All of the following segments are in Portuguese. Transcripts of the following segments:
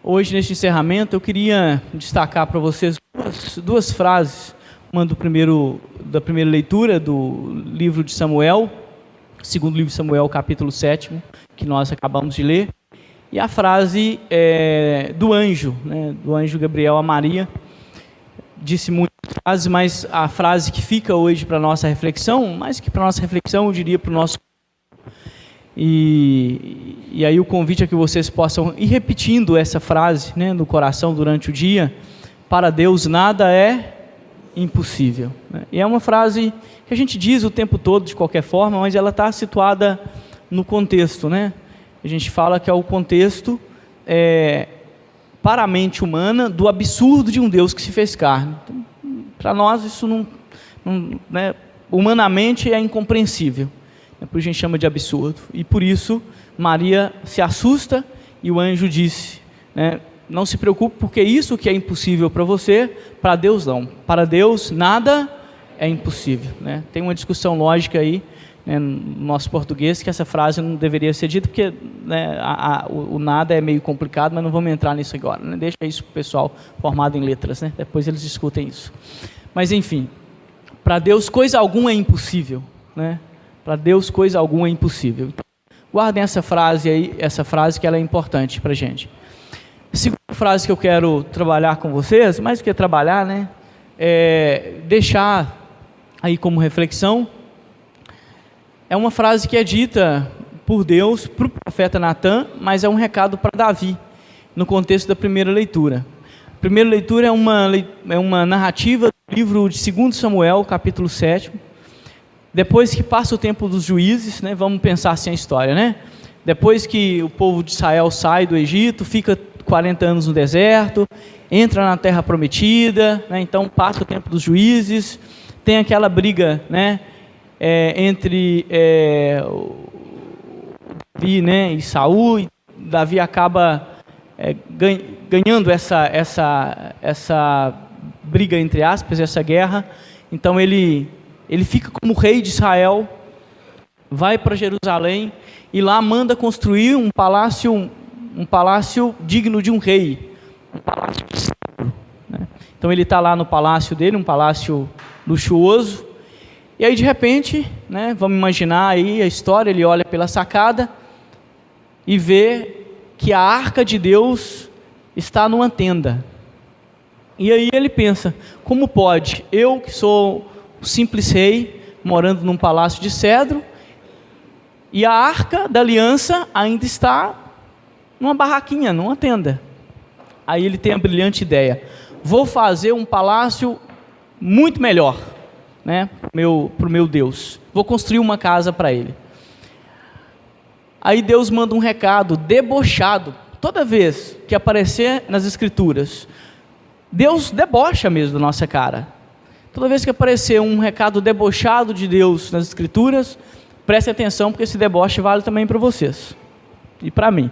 Hoje, neste encerramento, eu queria destacar para vocês duas frases. Uma da primeira leitura do livro de Samuel, segundo livro de Samuel, capítulo 7, que nós acabamos de ler. E a frase do anjo, do anjo Gabriel a Maria. Disse muitas frases, mas a frase que fica hoje para a nossa reflexão, mais que para a nossa reflexão, eu diria para o nosso... E aí o convite é que vocês possam ir repetindo essa frase no coração durante o dia. Para Deus nada é impossível. E é uma frase que a gente diz o tempo todo de qualquer forma, mas ela está situada no contexto. A gente fala que é o contexto para a mente humana do absurdo de um Deus que se fez carne. Então, para nós isso não humanamente é incompreensível. Por isso a gente chama de absurdo. E por isso Maria se assusta e o anjo disse, não se preocupe, porque isso que é impossível para você, para Deus não. Para Deus nada é impossível. Tem uma discussão lógica aí no nosso português que essa frase não deveria ser dita, porque o nada é meio complicado, mas não vamos entrar nisso agora. Deixa isso para o pessoal formado em letras, depois eles discutem isso. Mas enfim, para Deus coisa alguma é impossível. Para Deus coisa alguma é impossível. Então, guardem essa frase aí, que ela é importante para a gente. A segunda frase que eu quero trabalhar com vocês, mais do que trabalhar, deixar aí como reflexão, é uma frase que é dita por Deus para o profeta Natan, mas é um recado para Davi, no contexto da primeira leitura. A primeira leitura é uma narrativa do livro de 2 Samuel, capítulo 7. Depois que passa o tempo dos juízes, vamos pensar assim a história, Depois que o povo de Israel sai do Egito, fica 40 anos no deserto, entra na terra prometida, então passa o tempo dos juízes, tem aquela briga, entre Davi, e Saul, e Davi acaba ganhando essa briga, entre aspas, essa guerra. Então ele fica como rei de Israel, vai para Jerusalém e lá manda construir um palácio digno de um rei, um palácio de cedro. Então ele está lá no palácio dele, um palácio luxuoso, e aí de repente, vamos imaginar aí a história, ele olha pela sacada e vê que a arca de Deus está numa tenda. E aí ele pensa, como pode eu que sou simples rei, morando num palácio de cedro, e a arca da aliança ainda está numa barraquinha, numa tenda. Aí ele tem a brilhante ideia, vou fazer um palácio muito melhor, para o meu Deus, vou construir uma casa para ele. Aí Deus manda um recado debochado, toda vez que aparecer nas escrituras, Deus debocha mesmo da nossa cara. Toda vez que aparecer um recado debochado de Deus nas escrituras, preste atenção, porque esse deboche vale também para vocês e para mim.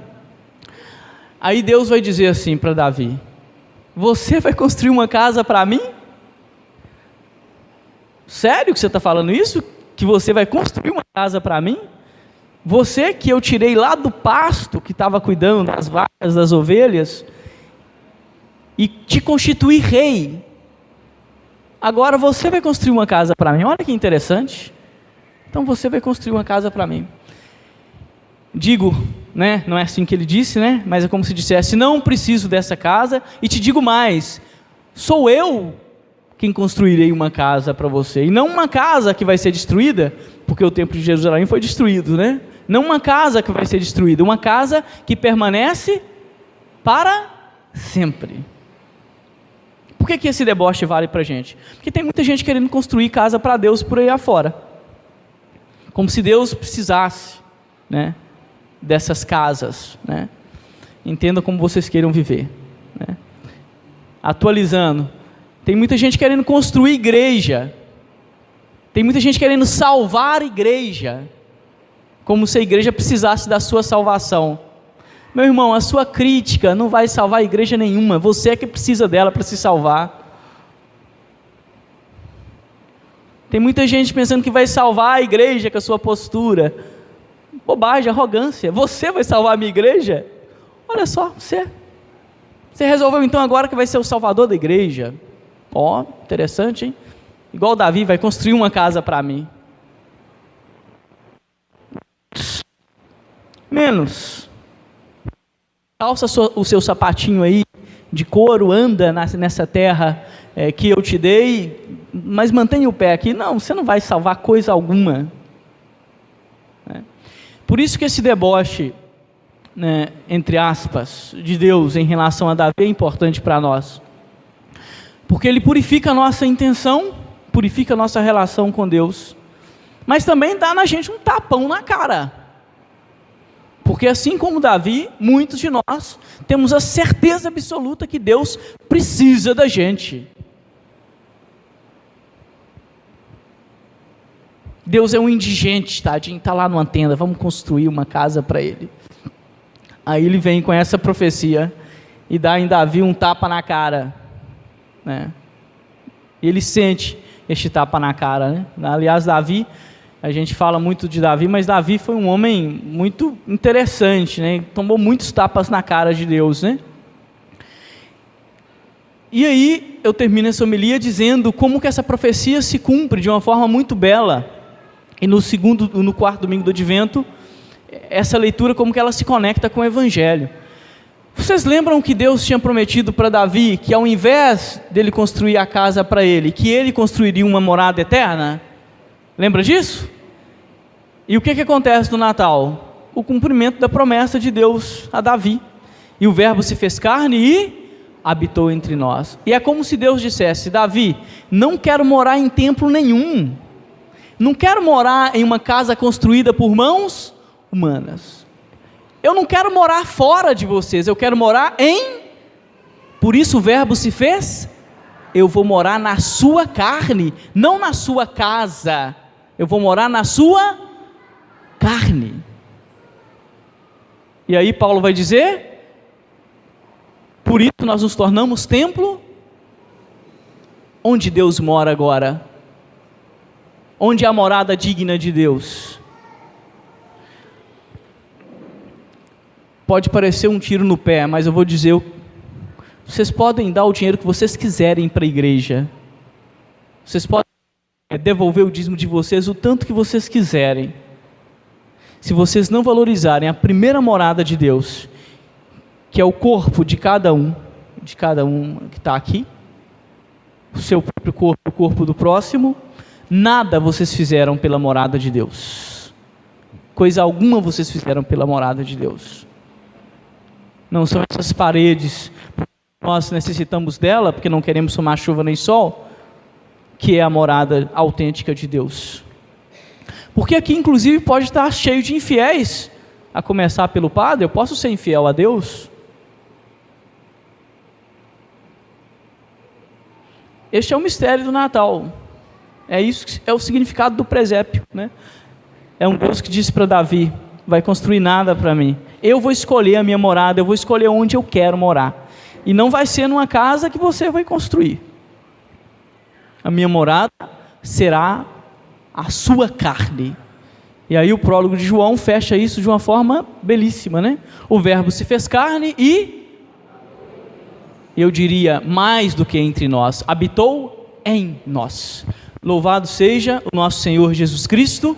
Aí Deus vai dizer assim para Davi, você vai construir uma casa para mim? Sério que você está falando isso? Que você vai construir uma casa para mim? Você que eu tirei lá do pasto, que estava cuidando das vacas, das ovelhas, e te constituí rei, agora você vai construir uma casa para mim. Olha que interessante. Então você vai construir uma casa para mim. Digo, não é assim que ele disse, mas é como se dissesse, não preciso dessa casa, e te digo mais, sou eu quem construirei uma casa para você, e não uma casa que vai ser destruída, porque o templo de Jerusalém foi destruído, não uma casa que vai ser destruída, uma casa que permanece para sempre. Por que esse deboche vale para a gente? Porque tem muita gente querendo construir casa para Deus por aí afora, como se Deus precisasse, dessas casas, Entenda como vocês queiram viver, Atualizando, tem muita gente querendo construir igreja, tem muita gente querendo salvar a igreja, como se a igreja precisasse da sua salvação. Meu irmão, a sua crítica não vai salvar a igreja nenhuma, você é que precisa dela para se salvar. Tem muita gente pensando que vai salvar a igreja com a sua postura. Bobagem, arrogância. Você vai salvar a minha igreja? Olha só, você. Você resolveu então agora que vai ser o salvador da igreja. Ó, interessante, hein? Igual Davi, vai construir uma casa para mim. Menos. Calça o seu sapatinho aí de couro, anda nessa terra que eu te dei, mas mantenha o pé aqui. Não, você não vai salvar coisa alguma. Por isso que esse deboche, né, entre aspas, de Deus em relação a Davi é importante para nós. Porque ele purifica a nossa intenção, purifica a nossa relação com Deus, mas também dá na gente um tapão na cara. Porque assim como Davi, muitos de nós temos a certeza absoluta que Deus precisa da gente. Deus é um indigente, tadinho, está lá numa tenda, vamos construir uma casa para ele. Aí ele vem com essa profecia e dá em Davi um tapa na cara, né? Ele sente este tapa na cara, né? Aliás, Davi, a gente fala muito de Davi, mas Davi foi um homem muito interessante, né? Tomou muitos tapas na cara de Deus, né? E aí eu termino essa homilia dizendo como que essa profecia se cumpre de uma forma muito bela. E no quarto domingo do Advento, essa leitura como que ela se conecta com o Evangelho. Vocês lembram que Deus tinha prometido para Davi que ao invés dele construir a casa para ele, que ele construiria uma morada eterna? Lembra disso? E o que acontece no Natal? O cumprimento da promessa de Deus a Davi. E o Verbo se fez carne e habitou entre nós. E é como se Deus dissesse: Davi, não quero morar em templo nenhum. Não quero morar em uma casa construída por mãos humanas. Eu não quero morar fora de vocês, eu quero morar em... Por isso o Verbo se fez. Eu vou morar na sua carne, não na sua casa. Eu vou morar na sua carne. E aí Paulo vai dizer: por isso nós nos tornamos templo. Onde Deus mora agora? Onde é a morada digna de Deus? Pode parecer um tiro no pé, mas eu vou dizer, vocês podem dar o dinheiro que vocês quiserem para a igreja, vocês podem devolver o dízimo de vocês o tanto que vocês quiserem, se vocês não valorizarem a primeira morada de Deus, que é o corpo de cada um que está aqui, o seu próprio corpo, o corpo do próximo, nada vocês fizeram pela morada de Deus, coisa alguma vocês fizeram pela morada de Deus. Não são essas paredes, nós necessitamos dela, porque não queremos tomar chuva nem sol, que é a morada autêntica de Deus. Porque aqui inclusive pode estar cheio de infiéis, a começar pelo padre. Eu posso ser infiel a Deus? Este é o mistério do Natal. É isso que é o significado do presépio, né? É um Deus que disse para Davi: vai construir nada para mim, eu vou escolher a minha morada, eu vou escolher onde eu quero morar, e não vai ser numa casa que você vai construir. A minha morada será a sua carne. E aí o prólogo de João fecha isso de uma forma belíssima, né? O Verbo se fez carne e, eu diria, mais do que entre nós, habitou em nós. Louvado seja o nosso Senhor Jesus Cristo.